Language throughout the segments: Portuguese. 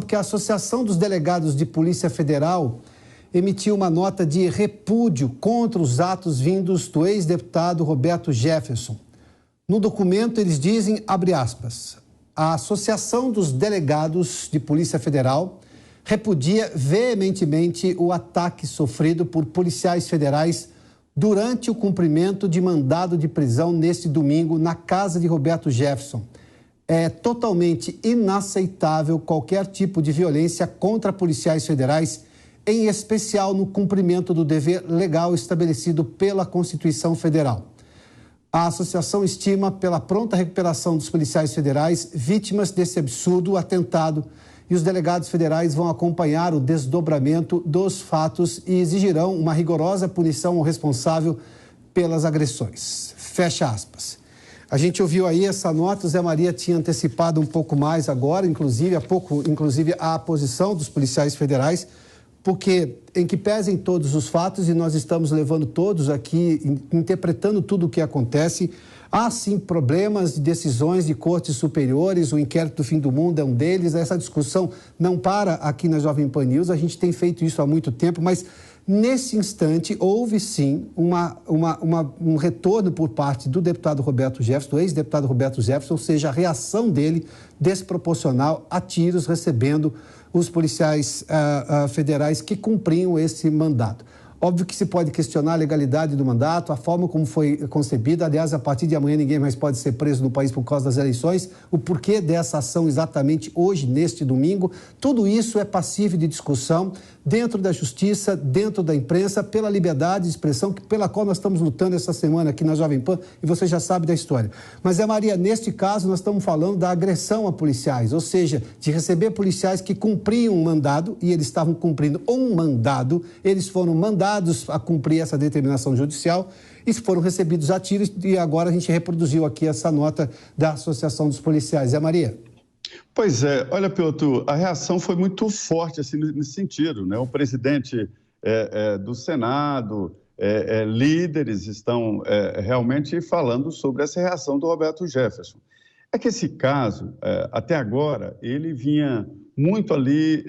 Porque a Associação dos Delegados de Polícia Federal emitiu uma nota de repúdio contra os atos vindos do ex-deputado Roberto Jefferson. No documento, eles dizem, abre aspas, a Associação dos Delegados de Polícia Federal repudia veementemente o ataque sofrido por policiais federais durante o cumprimento de mandado de prisão neste domingo na casa de Roberto Jefferson. É totalmente inaceitável qualquer tipo de violência contra policiais federais, em especial no cumprimento do dever legal estabelecido pela Constituição Federal. A associação estima pela pronta recuperação dos policiais federais vítimas desse absurdo atentado e os delegados federais vão acompanhar o desdobramento dos fatos e exigirão uma rigorosa punição ao responsável pelas agressões. Fecha aspas. A gente ouviu aí essa nota, o Zé Maria tinha antecipado um pouco mais agora, inclusive a posição dos policiais federais, porque em que pesem todos os fatos e nós estamos levando todos aqui, interpretando tudo o que acontece, há sim problemas de decisões de cortes superiores, o inquérito do fim do mundo é um deles, essa discussão não para aqui na Jovem Pan News, a gente tem feito isso há muito tempo, mas nesse instante houve sim um retorno por parte do deputado Roberto Jefferson, do ex-deputado Roberto Jefferson, ou seja, a reação dele desproporcional a tiros recebendo os policiais federais que cumpriam esse mandato. Óbvio que se pode questionar a legalidade do mandato, a forma como foi concebida. Aliás, a partir de amanhã ninguém mais pode ser preso no país por causa das eleições. O porquê dessa ação exatamente hoje, neste domingo, tudo isso é passível de discussão dentro da justiça, dentro da imprensa, pela liberdade de expressão pela qual nós estamos lutando essa semana aqui na Jovem Pan, e você já sabe da história. Mas, Zé Maria, neste caso nós estamos falando da agressão a policiais, ou seja, de receber policiais que cumpriam um mandado, e eles estavam cumprindo um mandado, eles foram mandados a cumprir essa determinação judicial e foram recebidos a tiros, e agora a gente reproduziu aqui essa nota da Associação dos Policiais. Zé Maria? Pois é, olha, Piotr, a reação foi muito forte assim, nesse sentido, né? O presidente do Senado, líderes estão realmente falando sobre essa reação do Roberto Jefferson. É que esse caso, até agora, ele vinha muito ali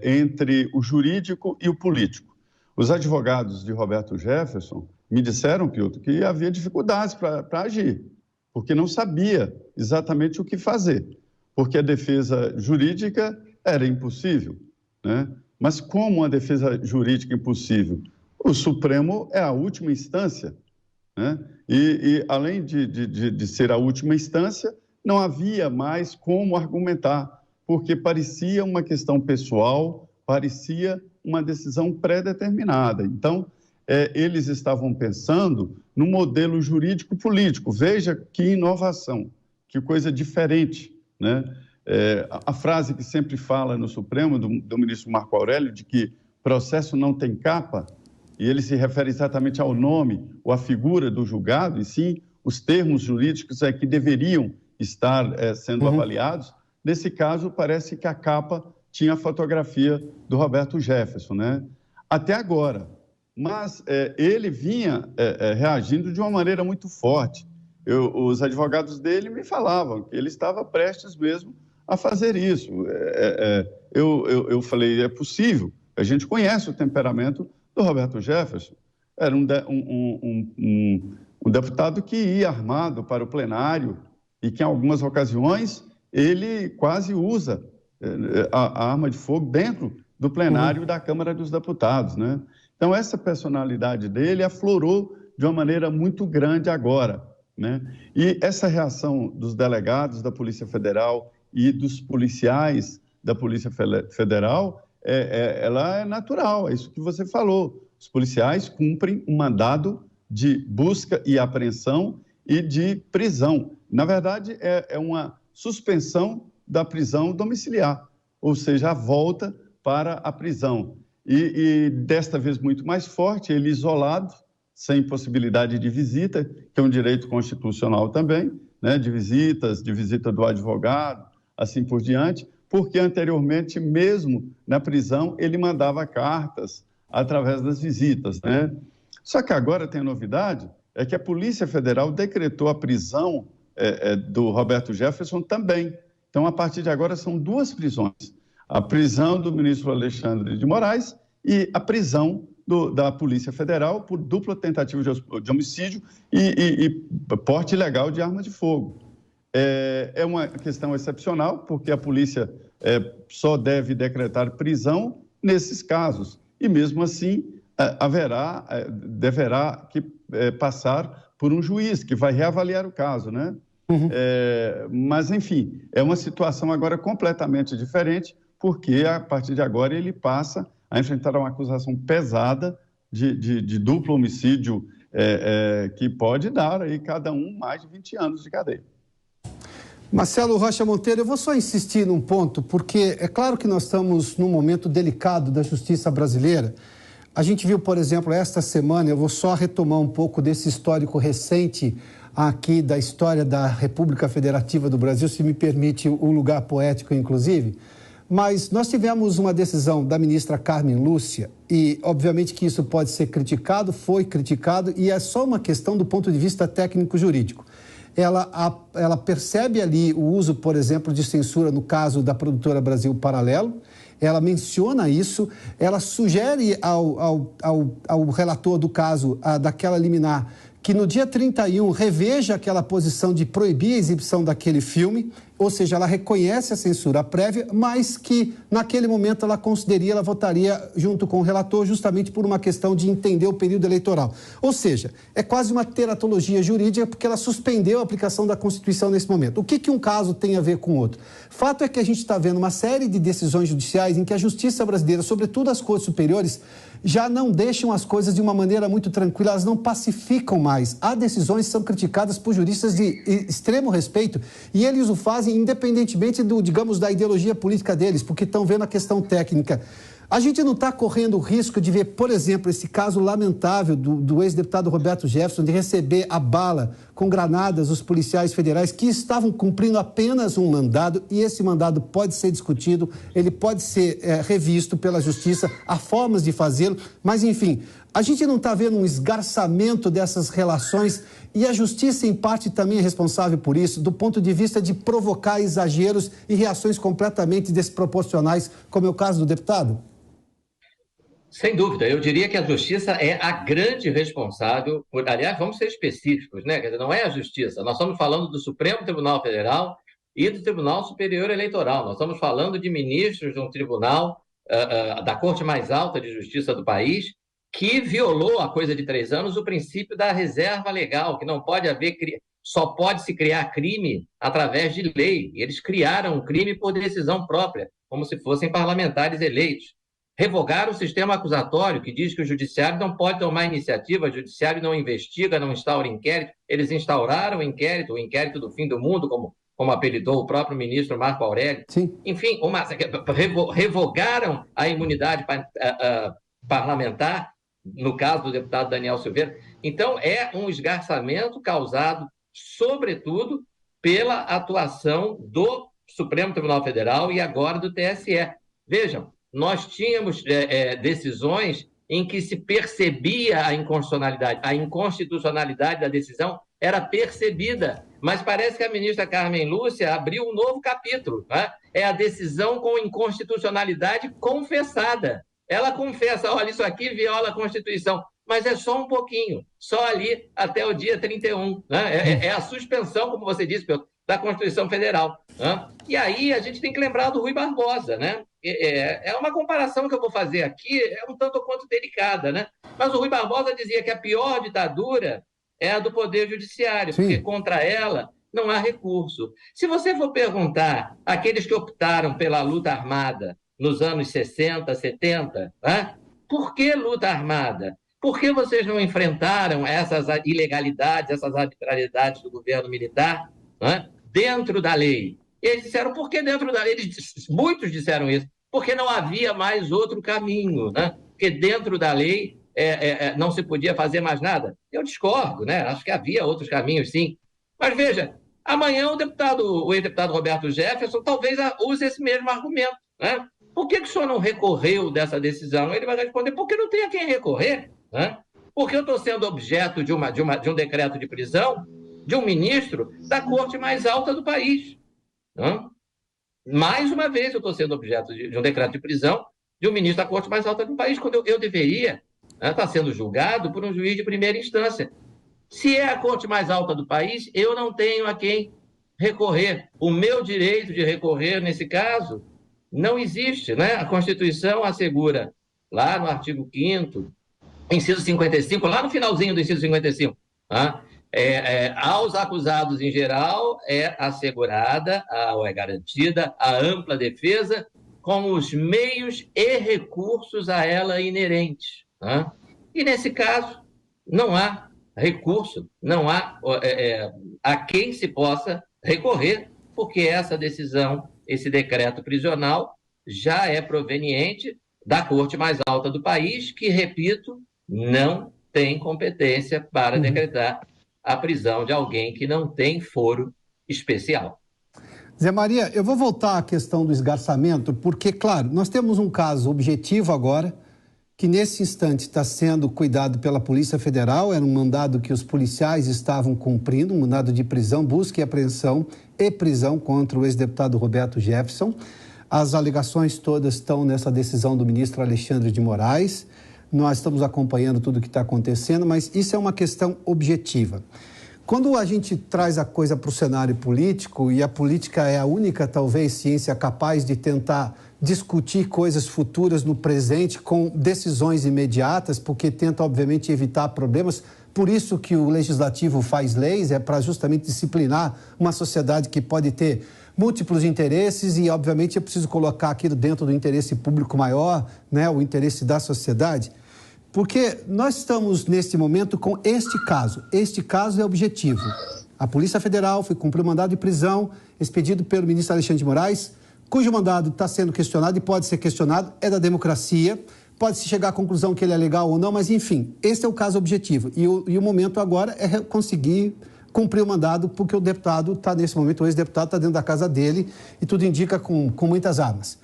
entre o jurídico e o político. Os advogados de Roberto Jefferson me disseram, Piotr, que havia dificuldades para agir, porque não sabia exatamente o que fazer, porque a defesa jurídica era impossível, né? Mas como uma defesa jurídica impossível? O Supremo é a última instância, né? E além de ser a última instância, não havia mais como argumentar, porque parecia uma questão pessoal, parecia uma decisão pré-determinada. Então, eles estavam pensando no modelo jurídico-político. Veja que inovação, que coisa diferente, né? A frase que sempre fala no Supremo, do ministro Marco Aurélio, de que processo não tem capa, e ele se refere exatamente ao nome ou à figura do julgado, e sim os termos jurídicos que deveriam estar sendo avaliados. Nesse caso, parece que a capa tinha a fotografia do Roberto Jefferson, né? Até agora. Mas ele vinha reagindo de uma maneira muito forte. Os advogados dele me falavam que ele estava prestes mesmo a fazer isso. Eu falei, é possível. A gente conhece o temperamento do Roberto Jefferson. Era um deputado que ia armado para o plenário e que, em algumas ocasiões, ele quase usa a arma de fogo dentro do plenário da Câmara dos Deputados, né? Então, essa personalidade dele aflorou de uma maneira muito grande agora, né? E essa reação dos delegados da Polícia Federal e dos policiais da Polícia Federal, ela é natural, é isso que você falou. Os policiais cumprem um mandado de busca e apreensão e de prisão. Na verdade, é uma suspensão da prisão domiciliar, ou seja, a volta para a prisão. E desta vez muito mais forte, ele isolado, sem possibilidade de visita, que é um direito constitucional também, né, de visita do advogado, assim por diante, porque anteriormente, mesmo na prisão, ele mandava cartas através das visitas, né? Só que agora tem a novidade, é que a Polícia Federal decretou a prisão do Roberto Jefferson também. Então, a partir de agora, são duas prisões. a prisão do ministro Alexandre de Moraes e a prisão da Polícia Federal por dupla tentativa de homicídio e porte ilegal de arma de fogo. É uma questão excepcional, porque a polícia só deve decretar prisão nesses casos. E mesmo assim, deverá passar por um juiz que vai reavaliar o caso, né? Uhum. Mas, enfim, é uma situação agora completamente diferente, porque a partir de agora ele passa a enfrentar uma acusação pesada de duplo homicídio que pode dar aí cada um mais de 20 anos de cadeia. Marcelo Rocha Monteiro, eu vou só insistir num ponto, porque é claro que nós estamos num momento delicado da justiça brasileira. A gente viu, por exemplo, esta semana, eu vou só retomar um pouco desse histórico recente aqui da história da República Federativa do Brasil, se me permite o lugar poético, inclusive. Mas nós tivemos uma decisão da ministra Carmen Lúcia e, obviamente, que isso pode ser criticado, foi criticado, e é só uma questão do ponto de vista técnico-jurídico. Ela percebe ali o uso, por exemplo, de censura no caso da produtora Brasil Paralelo, ela menciona isso, ela sugere ao relator do caso, daquela liminar, que no dia 31 reveja aquela posição de proibir a exibição daquele filme, ou seja, ela reconhece a censura prévia, mas que naquele momento ela votaria junto com o relator justamente por uma questão de entender o período eleitoral. Ou seja, é quase uma teratologia jurídica porque ela suspendeu a aplicação da Constituição nesse momento. O que um caso tem a ver com o outro? Fato é que a gente está vendo uma série de decisões judiciais em que a justiça brasileira, sobretudo as cortes superiores, já não deixam as coisas de uma maneira muito tranquila, elas não pacificam mais. Há decisões que são criticadas por juristas de extremo respeito e eles o fazem independentemente da ideologia política deles, porque estão vendo a questão técnica. A gente não está correndo o risco de ver, por exemplo, esse caso lamentável do ex-deputado Roberto Jefferson, de receber a bala com granadas os policiais federais que estavam cumprindo apenas um mandado, e esse mandado pode ser discutido, ele pode ser revisto pela justiça, há formas de fazê-lo, mas enfim, a gente não está vendo um esgarçamento dessas relações e a justiça, em parte, também é responsável por isso, do ponto de vista de provocar exageros e reações completamente desproporcionais, como é o caso do deputado? Sem dúvida, eu diria que a justiça é a grande responsável por, aliás, vamos ser específicos, né? Quer dizer, não é a justiça, nós estamos falando do Supremo Tribunal Federal e do Tribunal Superior Eleitoral, nós estamos falando de ministros de um tribunal, da Corte mais alta de justiça do país, que violou há coisa de 3 anos o princípio da reserva legal, que não pode haver, só pode se criar crime através de lei. Eles criaram um crime por decisão própria, como se fossem parlamentares eleitos. Revogaram o sistema acusatório, que diz que o judiciário não pode tomar iniciativa, o judiciário não investiga, não instaura inquérito. Eles instauraram o inquérito do fim do mundo, como apelidou o próprio ministro Marco Aurélio. Sim. Enfim, revogaram a imunidade parlamentar, no caso do deputado Daniel Silveira. Então, é um esgarçamento causado, sobretudo, pela atuação do Supremo Tribunal Federal e agora do TSE. Vejam, nós tínhamos decisões em que se percebia a inconstitucionalidade da decisão era percebida, mas parece que a ministra Carmen Lúcia abriu um novo capítulo, né? É a decisão com inconstitucionalidade confessada. Ela confessa, olha, isso aqui viola a Constituição, mas é só um pouquinho, só ali até o dia 31, né? É a suspensão, como você disse, da Constituição Federal, né? E aí a gente tem que lembrar do Rui Barbosa, né? É uma comparação que eu vou fazer aqui, é um tanto quanto delicada, né? Mas o Rui Barbosa dizia que a pior ditadura é a do Poder Judiciário, Sim, porque contra ela não há recurso. Se você for perguntar àqueles que optaram pela luta armada nos anos 60, 70, né? Por que luta armada? Por que vocês não enfrentaram essas ilegalidades, essas arbitrariedades do governo militar, né? Dentro da lei? Eles disseram, por que dentro da lei? Muitos disseram isso, porque não havia mais outro caminho, né? Porque dentro da lei não se podia fazer mais nada. Eu discordo, né? Acho que havia outros caminhos, sim. Mas veja, amanhã o ex-deputado Roberto Jefferson talvez use esse mesmo argumento, né? Por que o senhor não recorreu dessa decisão? Ele vai responder, porque não tem a quem recorrer, né? Porque eu estou sendo objeto de um decreto de prisão de um ministro da corte mais alta do país, né? mais uma vez, eu estou sendo objeto de um decreto de prisão de um ministro da Corte mais alta do país, quando eu deveria estar sendo julgado por um juiz de primeira instância. Se é a Corte mais alta do país, eu não tenho a quem recorrer. O meu direito de recorrer, nesse caso, não existe, né? A Constituição assegura, lá no artigo 5º, inciso 55, lá no finalzinho do inciso 55, tá? Aos acusados em geral é assegurada ou é garantida a ampla defesa com os meios e recursos a ela inerentes. Tá? E, nesse caso, não há recurso, não há a quem se possa recorrer, porque essa decisão, esse decreto prisional, já é proveniente da Corte mais alta do país, que, repito, não tem competência para decretar a prisão de alguém que não tem foro especial. Zé Maria, eu vou voltar à questão do esgarçamento, porque, claro, nós temos um caso objetivo agora, que nesse instante está sendo cuidado pela Polícia Federal, era um mandado que os policiais estavam cumprindo, um mandado de prisão, busca e apreensão e prisão contra o ex-deputado Roberto Jefferson. As alegações todas estão nessa decisão do ministro Alexandre de Moraes. Nós estamos acompanhando tudo o que está acontecendo, mas isso é uma questão objetiva. Quando a gente traz a coisa para o cenário político, e a política é a única, talvez, ciência capaz de tentar discutir coisas futuras no presente com decisões imediatas, porque tenta, obviamente, evitar problemas. Por isso que o legislativo faz leis, é para justamente disciplinar uma sociedade que pode ter múltiplos interesses e, obviamente, é preciso colocar aquilo dentro do interesse público maior, né, o interesse da sociedade. Porque nós estamos, neste momento, com este caso. Este caso é objetivo. A Polícia Federal foi cumprir o mandado de prisão expedido pelo ministro Alexandre de Moraes, cujo mandado está sendo questionado e pode ser questionado, é da democracia, pode-se chegar à conclusão que ele é legal ou não, mas, enfim, esse é o caso objetivo. E o momento agora é conseguir cumprir o mandado, porque o deputado está, nesse momento, o ex-deputado está dentro da casa dele e tudo indica com muitas armas.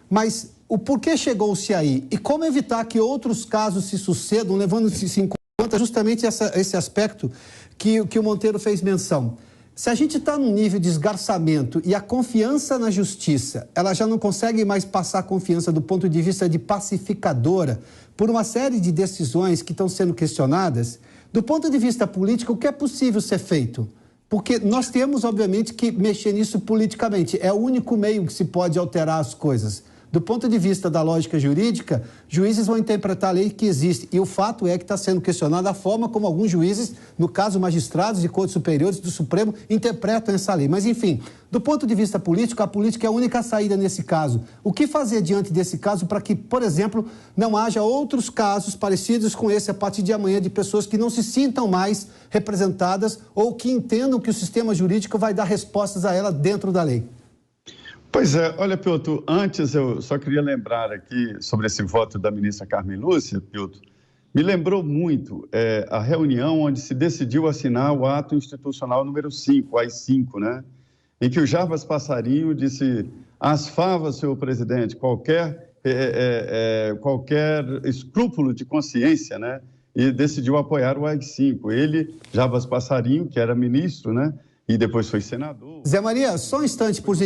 Mas o porquê chegou-se aí e como evitar que outros casos se sucedam, levando-se em conta justamente esse aspecto que o Monteiro fez menção. Se a gente está num nível de esgarçamento e a confiança na justiça, ela já não consegue mais passar confiança do ponto de vista de pacificadora por uma série de decisões que estão sendo questionadas, do ponto de vista político, o que é possível ser feito? Porque nós temos, obviamente, que mexer nisso politicamente. É o único meio que se pode alterar as coisas. Do ponto de vista da lógica jurídica, juízes vão interpretar a lei que existe. E o fato é que está sendo questionada a forma como alguns juízes, no caso magistrados de cortes superiores do Supremo, interpretam essa lei. Mas, enfim, do ponto de vista político, a política é a única saída nesse caso. O que fazer diante desse caso para que, por exemplo, não haja outros casos parecidos com esse a partir de amanhã, de pessoas que não se sintam mais representadas ou que entendam que o sistema jurídico vai dar respostas a ela dentro da lei? Pois é, olha, Piotr, antes eu só queria lembrar aqui sobre esse voto da ministra Carmen Lúcia, Piotr, me lembrou muito a reunião onde se decidiu assinar o ato institucional número 5, o AI-5, né? Em que o Jarbas Passarinho disse, às favas, senhor presidente, qualquer escrúpulo de consciência, né? E decidiu apoiar o AI-5. Ele, Jarbas Passarinho, que era ministro, né? E depois foi senador. Zé Maria, só um instante, por